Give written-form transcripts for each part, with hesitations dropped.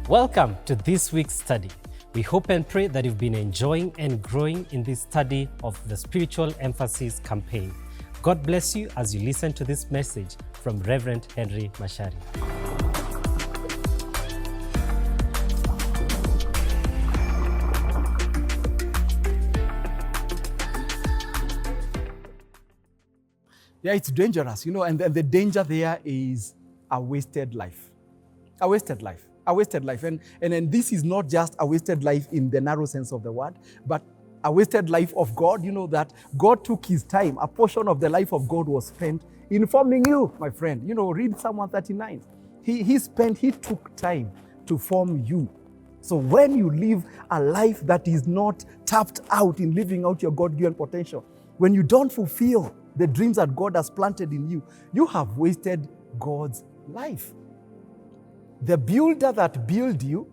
Welcome to this week's study. We hope and pray that you've been enjoying and growing in this study of the Spiritual Emphasis campaign. God bless you as you listen to this message from Reverend Henry Macharia. Yeah, it's dangerous, and the danger there is a wasted life. A wasted life. A wasted life. And this is not just a wasted life in the narrow sense of the word, but a wasted life of God. That God took his time. A portion of the life of God was spent in forming you, my friend. Read Psalm 139. He took time to form you. So when you live a life that is not tapped out in living out your God-given potential, when you don't fulfill the dreams that God has planted in you, you have wasted God's life. The builder that built you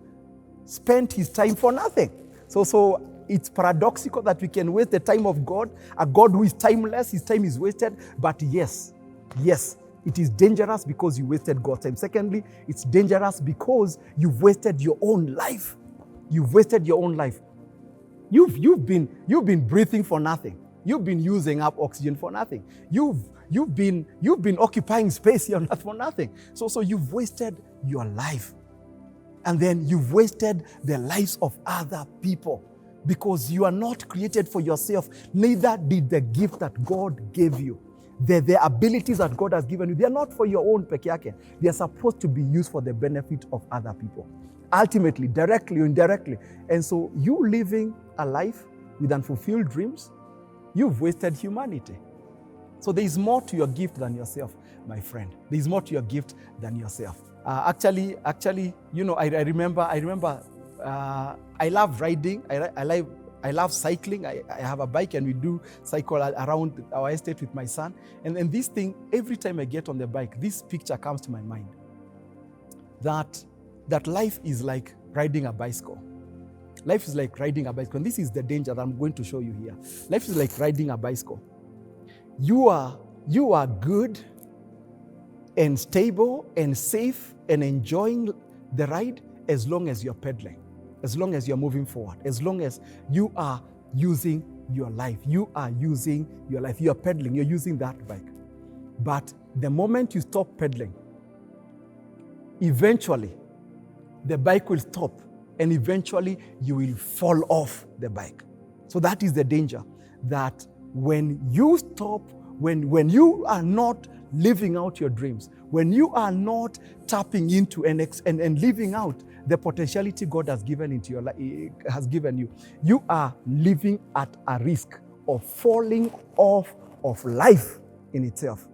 spent his time for nothing. So it's paradoxical that we can waste the time of God, a God who is timeless, his time is wasted. But yes, it is dangerous because you wasted God's time. Secondly, it's dangerous because you've wasted your own life. You've wasted your own life. You've been breathing for nothing. You've been using up oxygen for nothing. You've been occupying space here for nothing. So you've wasted your life. And then you've wasted the lives of other people because you are not created for yourself. Neither did the gift that God gave you. The abilities that God has given you, they are not for your own peke yake. They are supposed to be used for the benefit of other people. Ultimately, directly or indirectly. And so you living a life with unfulfilled dreams, you've wasted humanity. So there is more to your gift than yourself, my friend. There is more to your gift than yourself. Actually, I remember. I love riding. I love cycling. I have a bike, and we do cycle around our estate with my son. And this thing, every time I get on the bike, this picture comes to my mind. That life is like riding a bicycle. Life is like riding a bicycle. And this is the danger that I'm going to show you here. Life is like riding a bicycle. You are good and stable and safe and enjoying the ride as long as you're pedaling, as long as you're moving forward, as long as you are using your life. You are using your life. You are pedaling. You're using that bike. But the moment you stop pedaling, eventually the bike will stop. And eventually you will fall off the bike. So that is the danger, that when you stop, when you are not living out your dreams, when you are not tapping into and living out the potentiality God has given into your life, has given you, you are living at a risk of falling off of life in itself.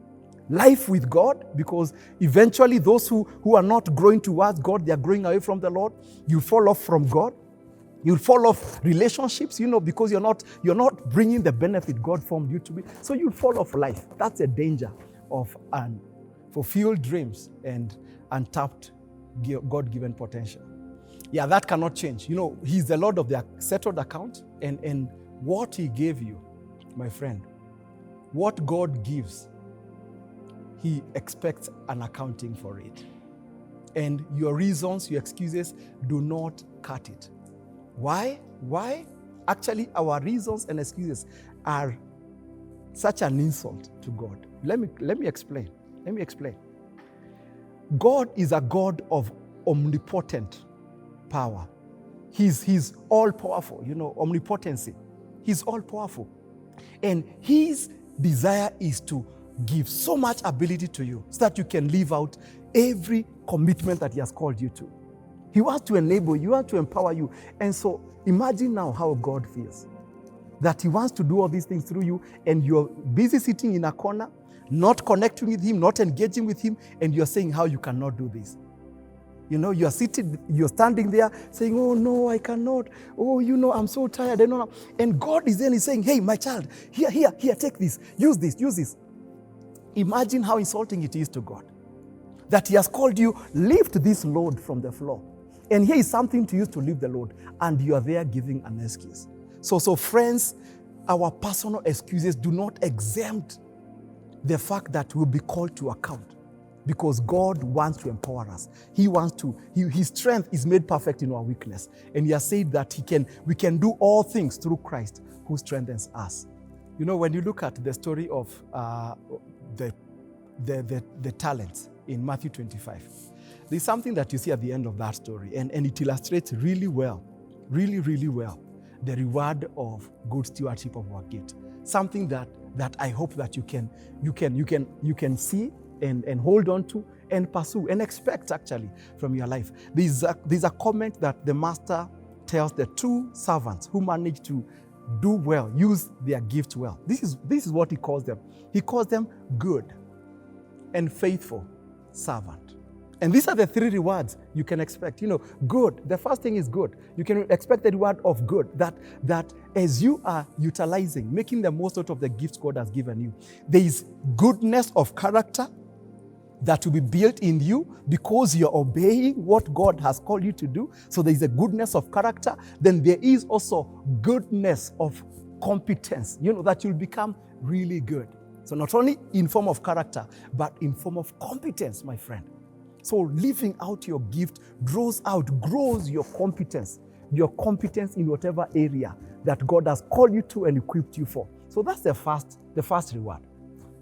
Life with God, because eventually those who are not growing towards God, they are growing away from the Lord. You fall off from God. You fall off relationships, because you're not bringing the benefit God formed you to be. So you fall off life. That's a danger of unfulfilled dreams and untapped God-given potential. Yeah, that cannot change. He's the Lord of the settled account, and what he gave you, my friend, what God gives, he expects an accounting for it. And your reasons, your excuses do not cut it. Why? Actually, our reasons and excuses are such an insult to God. Let me explain. God is a God of omnipotent power. He's all-powerful, omnipotency. He's all-powerful. And his desire is to give so much ability to you so that you can live out every commitment that he has called you to. He wants to enable you, he wants to empower you. And so imagine now how God feels. That he wants to do all these things through you, and you're busy sitting in a corner, not connecting with him, not engaging with him, and you're saying how you cannot do this. You're standing there saying, oh no, I cannot. Oh, I'm so tired. And God is then saying, hey, my child, here, take this, use this. Imagine how insulting it is to God that he has called you, lift this load from the floor. And here is something to use to lift the load, and you are there giving an excuse. So friends, our personal excuses do not exempt the fact that we'll be called to account. because God wants to empower us. His strength is made perfect in our weakness. And he has said that we can do all things through Christ who strengthens us. You know, when you look at the story of the talents in Matthew 25, there's something that you see at the end of that story, and it illustrates really well, really well, the reward of good stewardship of our gift. Something that I hope that you can see and hold on to and pursue and expect actually from your life. There's a comment that the master tells the two servants who managed to do well, use their gift well. This is what he calls them. He calls them good and faithful servant. And these are the three rewards you can expect. You know, good. The first thing is good. You can expect the reward of good. That as you are utilizing, making the most out of the gifts God has given you, there is goodness of character that will be built in you because you're obeying what God has called you to do. So there is a goodness of character. Then there is also goodness of competence, you know, that you'll become really good. So not only in form of character, but in form of competence, my friend. So living out your gift grows your competence in whatever area that God has called you to and equipped you for. So that's the first reward.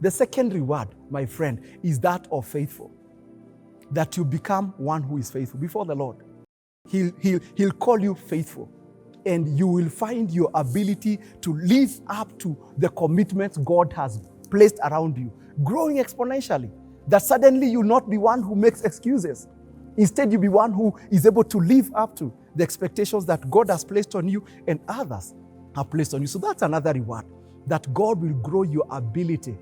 The second reward, my friend, is that of faithful. That you become one who is faithful before the Lord. He'll call you faithful. And you will find your ability to live up to the commitments God has placed around you, growing exponentially. That suddenly you'll not be one who makes excuses. Instead, you'll be one who is able to live up to the expectations that God has placed on you and others have placed on you. So that's another reward, that God will grow your ability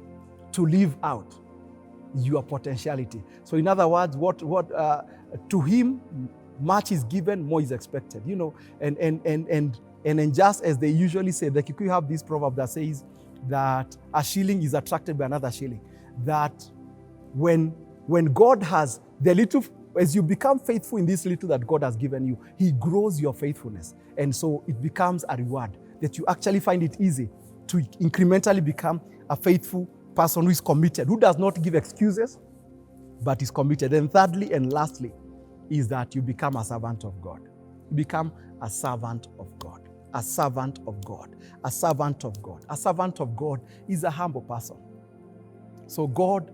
to live out your potentiality. So in other words, to him, much is given, more is expected. You know, and just as they usually say, that you have this proverb that says that a shilling is attracted by another shilling. That when God has the little, as you become faithful in this little that God has given you, he grows your faithfulness. And so it becomes a reward that you actually find it easy to incrementally become a faithful person who is committed, who does not give excuses, but is committed. And thirdly and lastly is that you become a servant of God. You become a servant of God. A servant of God. A servant of God. A servant of God is a humble person. So God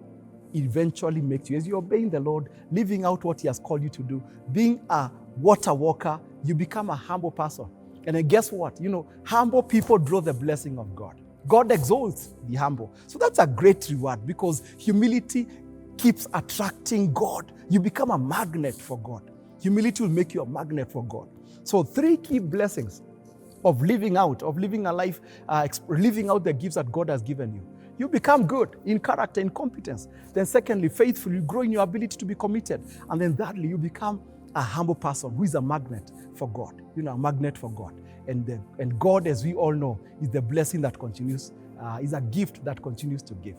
eventually makes you, as you're obeying the Lord, living out what he has called you to do, being a water walker, you become a humble person. And then guess what? You know, humble people draw the blessing of God. God exalts the humble. So that's a great reward because humility keeps attracting God. You become a magnet for God. Humility will make you a magnet for God. So 3 key blessings of living out the gifts that God has given you. You become good in character, in competence. Then secondly, faithful, you grow in your ability to be committed. And then thirdly, you become a humble person who is a magnet for God. You know, a magnet for God. And God, as we all know, is the blessing that continues, is a gift that continues to give.